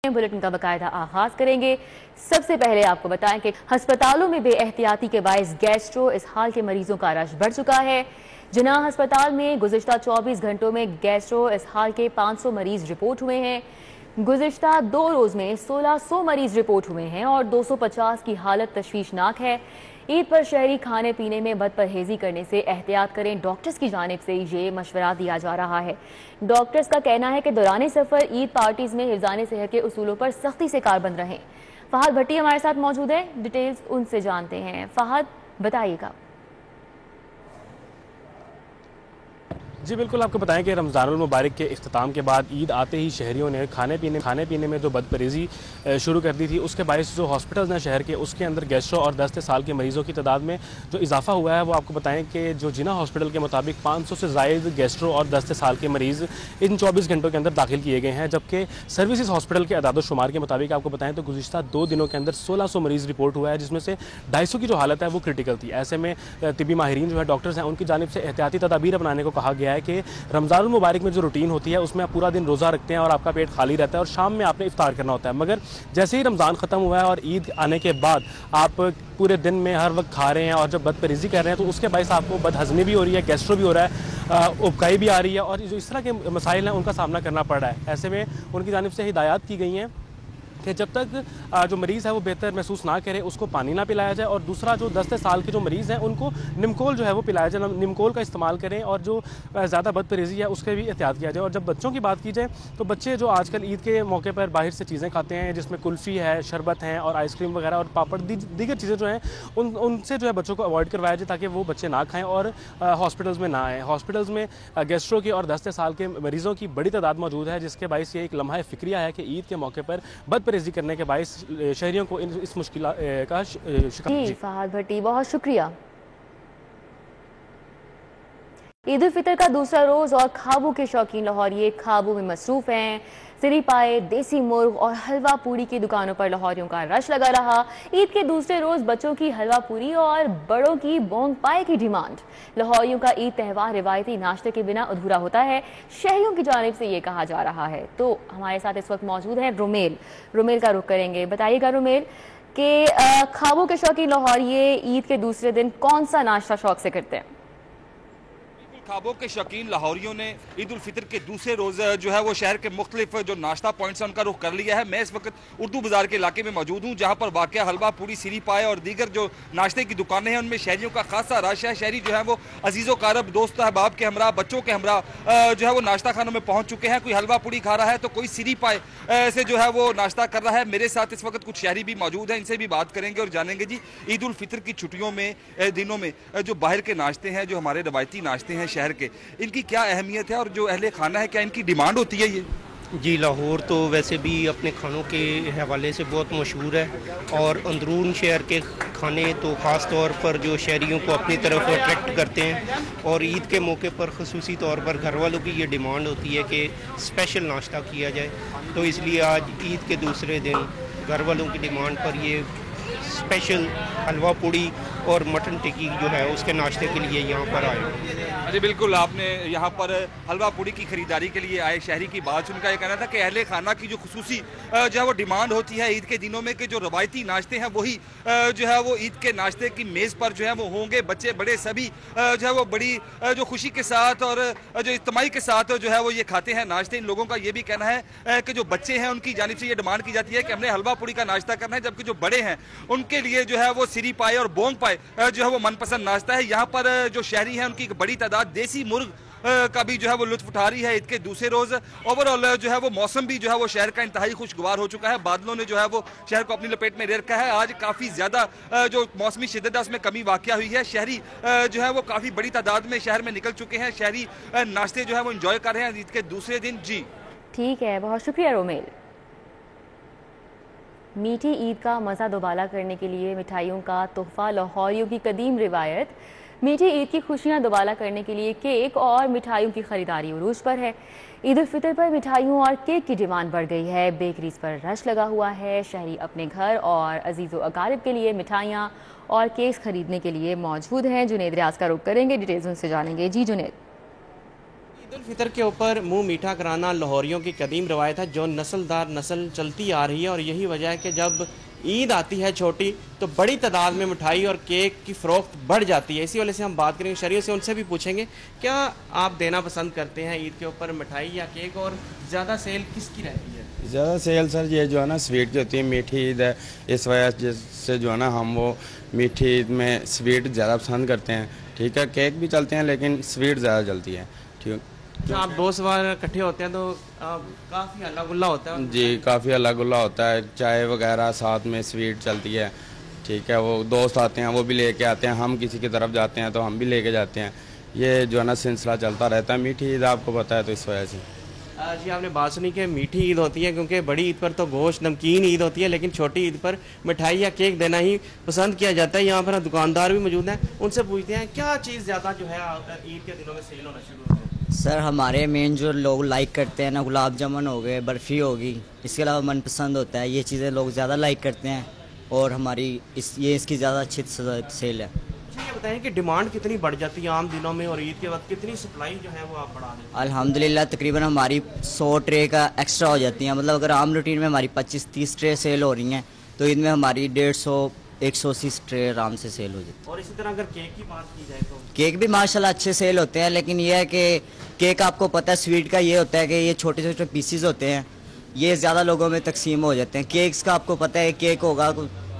Bulletin का बाकायदा आगाज करेंगे। सबसे पहले आपको बताएं कि अस्पतालों में बेएहतियाती के बायस गैस्ट्रो इसहाल के मरीजों का रश बढ़ चुका है। जिनाह अस्पताल में गुज़िश्ता 24 घंटों में गैस्ट्रो इसहाल के 500 मरीज रिपोर्ट हुए हैं। गुज़िश्ता 2 रोज में 1600 मरीज रिपोर्ट हुए हैं और 250 की हालत तशवीशनाक है। ईद पर शहरी खाने पीने में बदपरहेजी करने से एहतियात करें, डॉक्टर्स की जानिब से ये मशवरा दिया जा रहा है। डॉक्टर्स का कहना है कि दौरान सफ़र ईद पार्टीज में हिफ्ज़ान सेहत के उसूलों पर सख्ती से कारबंद रहें। फहद भट्टी हमारे साथ मौजूद है, डिटेल्स उनसे जानते हैं। फहद, बताइएगा। जी बिल्कुल, आपको बताएं कि रमज़ानुल मुबारक के इख्तिताम के बाद ईद आते ही शहरियों ने खाने पीने में जो बदपरहेज़ी शुरू कर दी थी, उसके बायस जो हॉस्पिटल्स हैं शहर के, उसके अंदर गैस्ट्रो और दस्त साल के मरीज़ों की तादाद में जो इजाफा हुआ है, वो आपको बताएं कि जो जिना हॉस्पिटल के मुताबिक 500 से ज़ायद गैस्ट्रो और दस्त साल के मरीज़ इन 24 घंटों के अंदर दाखिल किए गए हैं। जबकि सर्विसेज हॉस्पिटल के अदाद-ओ-शुमार के मुताबिक आपको बताएं तो गुज़िश्ता 2 दिनों के अंदर 1600 मरीज़ रिपोर्ट हुआ है, जिसमें से 250 की जो हालत है वो क्रिटिकल थी। ऐसे में तिब्बी माहिरीन जो है, डॉक्टर्स हैं, उनकी जानिब से एहतियाती तदाबीर अपनाने को कहा गया है कि रमज़ानुल मुबारक में जो रूटीन होती है उसमें आप पूरा दिन रोज़ा रखते हैं और आपका पेट खाली रहता है और शाम में आपने इफ्तार करना होता है। मगर जैसे ही रमज़ान ख़त्म हुआ है और ईद आने के बाद आप पूरे दिन में हर वक्त खा रहे हैं और जब बदपरहेज़ी कर रहे हैं तो उसके बायस आपको बदहज़मी भी हो रही है, गैस्ट्रो भी हो रहा है, उबकाई भी आ रही है और जो इस तरह के मसाइल हैं उनका सामना करना पड़ रहा है। ऐसे में उनकी जानिब से हिदायत की गई हैं कि जब तक जो मरीज़ है वो बेहतर महसूस ना करे उसको पानी ना पिलाया जाए, और दूसरा जो 10 साल के जो मरीज़ हैं उनको निमकोल जो है वो पिलाया जाए, निमकोल का इस्तेमाल करें और जो ज़्यादा बदपरहेज़ी है उसके भी एहतियात किया जाए। और जब बच्चों की बात की जाए तो बच्चे जो आजकल ईद के मौके पर बाहर से चीज़ें खाते हैं, जिसमें कुल्फ़ी है, शरबत हैं और आइसक्रीम वगैरह और पापड़ दीगर चीज़ें जो हैं उनसे जो है बच्चों को अवॉइड करवाया जाए ताकि वो बच्चे ना खाएँ और हॉस्पिटल्स में ना आएँ। हॉस्पिटल्स में गैस्ट्रो की और 10 साल के मरीज़ों की बड़ी तादाद मौजूद है, जिसके बायस ये एक लम्हा फ़िक्रिया है कि ईद के मौके पर बदपरहेज़ी करने के बायस शहरियों को इस मुश्किल का शिकार। जी फहद भट्टी, बहुत शुक्रिया। ईद उल फितर का दूसरा रोज और खाबू के शौकीन लाहौरिये खाबू में मसरूफ हैं। सिरी पाए, देसी मुर्ग और हलवा पूरी की दुकानों पर लाहौरियों का रश लगा रहा। ईद के दूसरे रोज बच्चों की हलवा पूरी और बड़ों की बोंग पाए की डिमांड। लाहौरियों का ईद त्यौहार रिवायती नाश्ते के बिना अधूरा होता है, शहरियों की जानिब से ये कहा जा रहा है। तो हमारे साथ इस वक्त मौजूद हैं रोमेल का रुख करेंगे। बताइएगा रोमेल कि खाबू के शौकीन लाहौरिये ईद के दूसरे दिन कौन सा नाश्ता शौक से करते हैं? खाबों के शौकीन लाहौरियों ने ईद उल फितर के दूसरे रोज़ जो है वो शहर के मुख्तलिफ जो नाश्ता पॉइंट्स हैं उनका रुख कर लिया है। मैं इस वक्त उर्दू बाजार के इलाके में मौजूद हूँ, जहाँ पर वाक़या हलवा पूरी, सिरी पाए और दीगर जो नाश्ते की दुकानें हैं उनमें शहरियों का खासा रश है। शहरी जो है वो अजीज़ो कारब, दोस्त अहबाब के हमरा, बच्चों के हमरा जो है वो नाश्ता खानों में पहुँच चुके हैं। कोई हलवा पूरी खा रहा है तो कोई सिरी पाए से जो है वो नाश्ता कर रहा है। मेरे साथ इस वक्त कुछ शहरी भी मौजूद हैं, इनसे भी बात करेंगे और जानेंगे जी ईद उल फितर की छुट्टियों में दिनों में जो बाहर के नाश्ते हैं, जो हमारे रवायती नाश्ते हैं शहर के, इनकी क्या अहमियत है और जो अहले खाना है क्या इनकी डिमांड होती है? ये जी, लाहौर तो वैसे भी अपने खानों के हवाले से बहुत मशहूर है और अंदरून शहर के खाने तो ख़ास तौर पर जो शहरियों को अपनी तरफ अट्रैक्ट करते हैं। और ईद के मौके पर ख़ुसूसी तौर पर घर वालों की ये डिमांड होती है कि स्पेशल नाश्ता किया जाए, तो इसलिए आज ईद के दूसरे दिन घर वालों की डिमांड पर ये स्पेशल हलवा पूड़ी और मटन टिक्की जो है उसके नाश्ते के लिए यहाँ पर आए। जी बिल्कुल, आपने यहाँ पर हलवा पूड़ी की खरीदारी के लिए आए शहरी की बात सुनकर ये कहना था कि अहले खाना की जो खुसूसी जो है वो डिमांड होती है ईद के दिनों में कि जो रवायती नाश्ते हैं वही जो है वो ईद के नाश्ते की मेज़ पर जो है वो होंगे। बच्चे बड़े सभी जो है वो बड़ी जो खुशी के साथ और जो इज्तिमाई के साथ जो है वो ये खाते हैं नाश्ते। इन लोगों का ये भी कहना है कि जो बच्चे हैं उनकी जानिब से ये डिमांड की जाती है कि हमने हलवा पूड़ी का नाश्ता करना है, जबकि जो बड़े हैं उनके लिए जो है वो सिरी पाए और बोंग पाए जो है वो मनपसंद नाश्ता है। यहाँ पर जो शहरी हैं उनकी बड़ी तादाद देसी मुर्ग का भी जो है वो लुत्फ उठा रही है ईद के दूसरे रोज। ओवरऑल जो है वो मौसम भी जो है वो शहर का इंतहाई खुशगवार हो चुका है। बादलों ने जो है वो शहर को अपनी लपेट में ले रखा है। आज काफी ज्यादा जो मौसमी शिद्दत है उसमें कमी वाक़या हुई है। शहरी जो है वो काफी बड़ी तादाद में शहर में निकल चुके हैं। शहरी नाश्ते जो है वो इंजॉय कर रहे हैं ईद के दूसरे दिन। जी ठीक है, बहुत शुक्रिया रोमेल। मीठी ईद का मज़ा दोबाला करने के लिए मिठाइयों का तोहफा। लाहौरियों की कदीम रिवायत मीठी ईद की खुशियां दोबाला करने के लिए केक और मिठाइयों की खरीदारी उरूज पर है। ईद उल फितर पर मिठाइयों और केक की डिमांड बढ़ गई है। बेकरीज पर रश लगा हुआ है। शहरी अपने घर और अजीज़ो अकारिब के लिए मिठाइयाँ और केक खरीदने के लिए मौजूद हैं। जुनेद रियाज का रुख करेंगे, डिटेल्स उनसे जानेंगे। जी जुनेद। ईद उल फितर के ऊपर मुंह मीठा कराना लाहौरियों की कदीम रवायत है जो नस्ल दर नस्ल चलती आ रही है, और यही वजह है कि जब ईद आती है छोटी तो बड़ी तादाद में मिठाई और केक की फ़रोख्त बढ़ जाती है। इसी वजह से हम बात करेंगे शहरियों से, उनसे भी पूछेंगे क्या आप देना पसंद करते हैं ईद के ऊपर मिठाई या केक, और ज़्यादा सेल किसकी रहती है? ज़्यादा सेल सर ये जो है ना स्वीट की होती है, मीठी ईद है, इस वजह से जो है ना हम वो मीठी ईद में स्वीट ज़्यादा पसंद करते हैं। ठीक है, केक भी चलते हैं लेकिन स्वीट ज़्यादा चलती है। ठीक, जब आप दोस्त बार इकट्ठे होते हैं तो काफ़ी हल्ला गुल्ला होता है? जी, काफ़ी हल्ला गुल्ला होता है, चाय वगैरह साथ में स्वीट चलती है। ठीक है, वो दोस्त आते हैं वो भी लेके आते हैं, हम किसी की तरफ जाते हैं तो हम भी लेके जाते हैं। ये जो है ना सिलसिला चलता रहता है। मीठी ईद आपको पता है तो इस वजह से। जी, आपने बात सुनी कि मीठी ईद होती है, क्योंकि बड़ी ईद पर तो गोश्त नमकीन ईद होती है, लेकिन छोटी ईद पर मिठाई या केक देना ही पसंद किया जाता है। यहाँ पर दुकानदार भी मौजूद हैं, उनसे पूछते हैं क्या चीज़ ज़्यादा जो है ईद के दिनों में सेल होना शुरू होता है? सर हमारे मेन जो लोग लाइक करते हैं ना, गुलाब जामुन हो गए, बर्फ़ी होगी, इसके अलावा मनपसंद होता है, ये चीज़ें लोग ज़्यादा लाइक करते हैं और हमारी इसकी ज़्यादा अच्छी सेल है। ये बताएं कि डिमांड कितनी बढ़ जाती है आम दिनों में, और ईद के वक्त कितनी सप्लाई जो है वो आप बढ़ा दें? अल्हम्दुलिल्लाह तकरीबन हमारी 100 ट्रे का एक्स्ट्रा हो जाती है। मतलब अगर आम रूटीन में हमारी 25-30 ट्रे सेल हो रही हैं तो ईद में हमारी 150-180 ट्रे आराम से सेल हो जाती है। और इसी तरह अगर केक की बात की जाए तो केक भी माशाल्लाह अच्छे सेल होते हैं, लेकिन यह है कि केक आपको पता है स्वीट का ये होता है कि ये छोटे छोटे पीसीज होते हैं, ये ज़्यादा लोगों में तकसीम हो जाते हैं। केक्स का आपको पता है केक होगा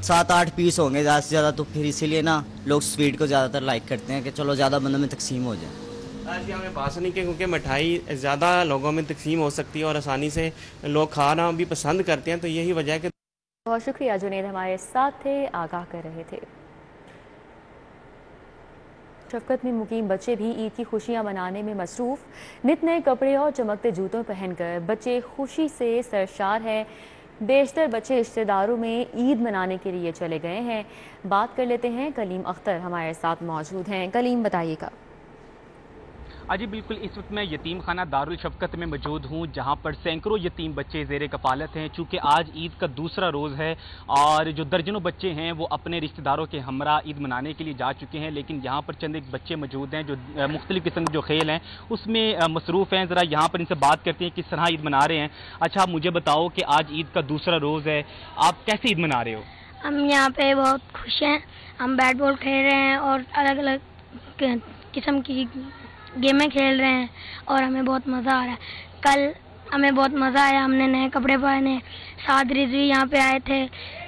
7-8 पीस होंगे ज़्यादा से ज़्यादा, तो फिर इसीलिए ना लोग स्वीट को ज़्यादातर लाइक करते हैं कि चलो ज़्यादा बंदों में तकसीम हो जाए। आज हमें बात सुनी कि क्योंकि मिठाई ज़्यादा लोगों में तकसीम हो सकती है और आसानी से लोग खाना भी पसंद करते हैं, तो यही वजह है कि। बहुत शुक्रिया जुनेद, हमारे साथ थे, आगाह कर रहे थे। शफकत में मुकीम बच्चे भी ईद की खुशियां मनाने में मसरूफ। नित नए कपड़े और चमकते जूतों पहनकर बच्चे खुशी से सरशार हैं। बेशतर बच्चे रिश्तेदारों में ईद मनाने के लिए चले गए हैं। बात कर लेते हैं, कलीम अख्तर हमारे साथ मौजूद हैं। कलीम, बताइएगा। जी बिल्कुल, इस वक्त मैं यतीम खाना दारुल शफकत में मौजूद हूँ, जहाँ पर सैकड़ों यतीम बच्चे ज़ेर कफालत हैं। चूँकि आज ईद का दूसरा रोज़ है और जो दर्जनों बच्चे हैं वो अपने रिश्तेदारों के हमरा ईद मनाने के लिए जा चुके हैं, लेकिन यहाँ पर चंद एक बच्चे मौजूद हैं जो मुख्तलिफ़ किस्म के जो खेल हैं उसमें मसरूफ़ हैं। ज़रा यहाँ पर इनसे बात करते हैं किस तरह ईद मना रहे हैं। अच्छा, आप मुझे बताओ कि आज ईद का दूसरा रोज़ है, आप कैसे ईद मना रहे हो? हम यहाँ पे बहुत खुश हैं, हम बैट बॉल खेल रहे हैं और अलग अलग किस्म की गेमें खेल रहे हैं और हमें बहुत मज़ा आ रहा है। कल हमें बहुत मज़ा आया, हमने नए कपड़े पहने, साथ रिजवी यहाँ पे आए थे,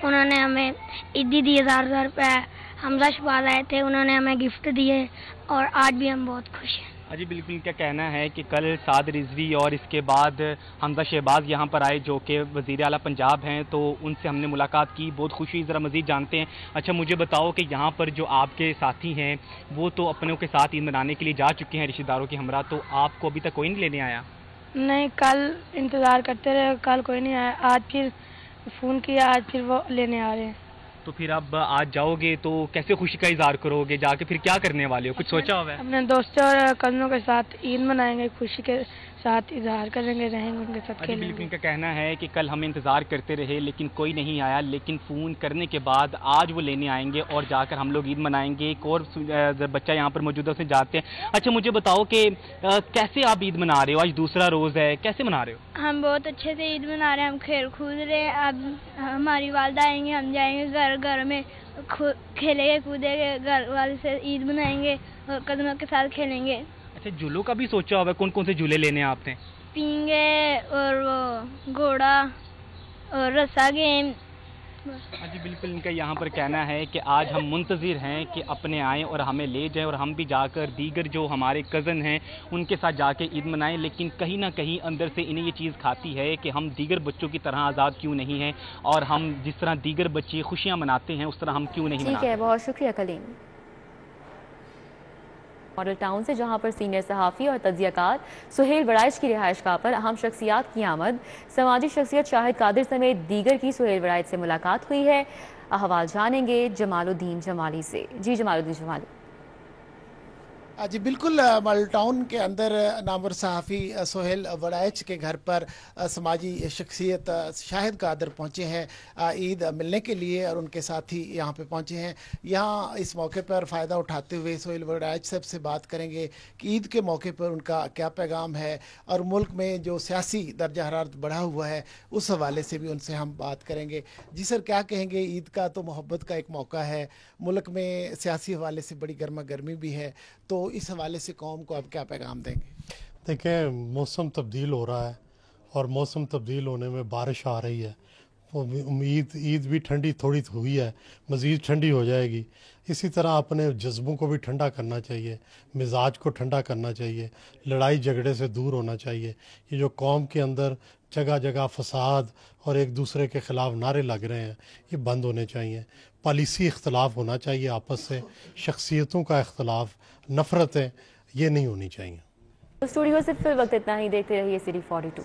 उन्होंने हमें ईदी दी 1000 रुपये। हमजा शहबाज आए थे, उन्होंने हमें गिफ्ट दिए और आज भी हम बहुत खुश हैं। जी बिल्कुल, इनका कहना है कि कल साद रिजवी और इसके बाद हमजा शहबाज यहाँ पर आए जो कि वज़ीर आला पंजाब हैं, तो उनसे हमने मुलाकात की, बहुत खुशी। ज़रा मज़ीद जानते हैं। अच्छा, मुझे बताओ कि यहाँ पर जो आपके साथी हैं वो तो अपनों के साथ ईद मनाने के लिए जा चुके हैं रिश्तेदारों की हमरा, तो आपको अभी तक कोई नहीं लेने आया? नहीं, कल इंतज़ार करते रहे, कल कोई नहीं आया, आज फिर फ़ोन किया, आज फिर वो लेने आ रहे हैं। तो फिर अब आज जाओगे तो कैसे खुशी का इजहार करोगे? जाके फिर क्या करने वाले हो, कुछ सोचा हुआ है? अपने दोस्तों और कज़नों के साथ ईद मनाएंगे, खुशी के साथ इजहार करेंगे, रहेंगे उनके साथ खेलेंगे। बिल्कुल, इनका कहना है कि कल हम इंतज़ार करते रहे लेकिन कोई नहीं आया, लेकिन फ़ोन करने के बाद आज वो लेने आएंगे और जाकर हम लोग ईद मनाएंगे। एक और बच्चा यहाँ पर मौजूद है, उससे जाते हैं। अच्छा, मुझे बताओ कि कैसे आप ईद मना रहे हो? आज दूसरा रोज़ है, कैसे मना रहे हो? हम बहुत अच्छे से ईद मना रहे हैं, हम खेल कूद रहे हैं। अब हमारी वालदा आएंगे, हम जाएंगे घर में खेलेंगे कूदेंगे, घर वाले से ईद मनाएंगे और कदमों के साथ खेलेंगे। अच्छा, झूलों का भी सोचा हुआ है? कौन कौन से झूले लेने हैं आपने? पींगे और वो घोड़ा और रस्सा गेम। जी बिल्कुल, इनका यहाँ पर कहना है कि आज हम मुंतज़िर हैं कि अपने आएँ और हमें ले जाएं और हम भी जाकर दीगर जो हमारे कज़न हैं उनके साथ जाके ईद मनाएं, लेकिन कहीं ना कहीं अंदर से इन्हें ये चीज़ खाती है कि हम दीगर बच्चों की तरह आज़ाद क्यों नहीं हैं और हम जिस तरह दीगर बच्चे खुशियाँ मनाते हैं उस तरह हम क्यों नहीं मनाते। ठीक है, बहुत शुक्रिया कलीम। मॉडल टाउन से, जहां पर सीनियर सहाफ़ी और तज्ज़ियाकार सुहेल वड़ाइच की रिहाइश गाह पर अहम शख्सियात की आमद। समाजी शख्सियत शाहिद कादिर समेत दीगर की सुहेल वड़ाइच से मुलाकात हुई है। अहवाल जानेंगे जमालुद्दीन जमाली से। जी जमालुद्दीन जमाली। जी बिल्कुल, माल टाउन के अंदर नामवर सहाफ़ी सोहेल वड़ाइच के घर पर समाजी शख्सियत शाहिद कादर पहुंचे हैं ईद मिलने के लिए और उनके साथी यहाँ पे पहुंचे हैं। यहाँ इस मौके पर फ़ायदा उठाते हुए सोहेल वड़ाइच साहब से बात करेंगे कि ईद के मौके पर उनका क्या पैगाम है और मुल्क में जो सियासी दर्जा हरारत बढ़ा हुआ है उस हवाले से भी उनसे हम बात करेंगे। जी सर, क्या कहेंगे? ईद का तो मोहब्बत का एक मौका है, मुल्क में सियासी हवाले से बड़ी गर्मा गर्मी भी है, तो इस हवाले से कौम को आप क्या पैगाम देंगे? देखें, मौसम तब्दील हो रहा है और मौसम तब्दील होने में बारिश आ रही है। ईद भी ठंडी थोड़ी हुई है, मज़ीद ठंडी हो जाएगी। इसी तरह अपने जज्बों को भी ठंडा करना चाहिए, मिजाज को ठंडा करना चाहिए, लड़ाई झगड़े से दूर होना चाहिए। ये जो कौम के अंदर जगह जगह फसाद और एक दूसरे के ख़िलाफ़ नारे लग रहे हैं, ये बंद होने चाहिए। पॉलिसी इख्तलाफ होना चाहिए आपस से, शख्सियतों का इख्तलाफ, नफ़रतें ये नहीं होनी चाहिए। स्टूडियो से फिर वक्त इतना ही। देखते रहिए सिटी 42।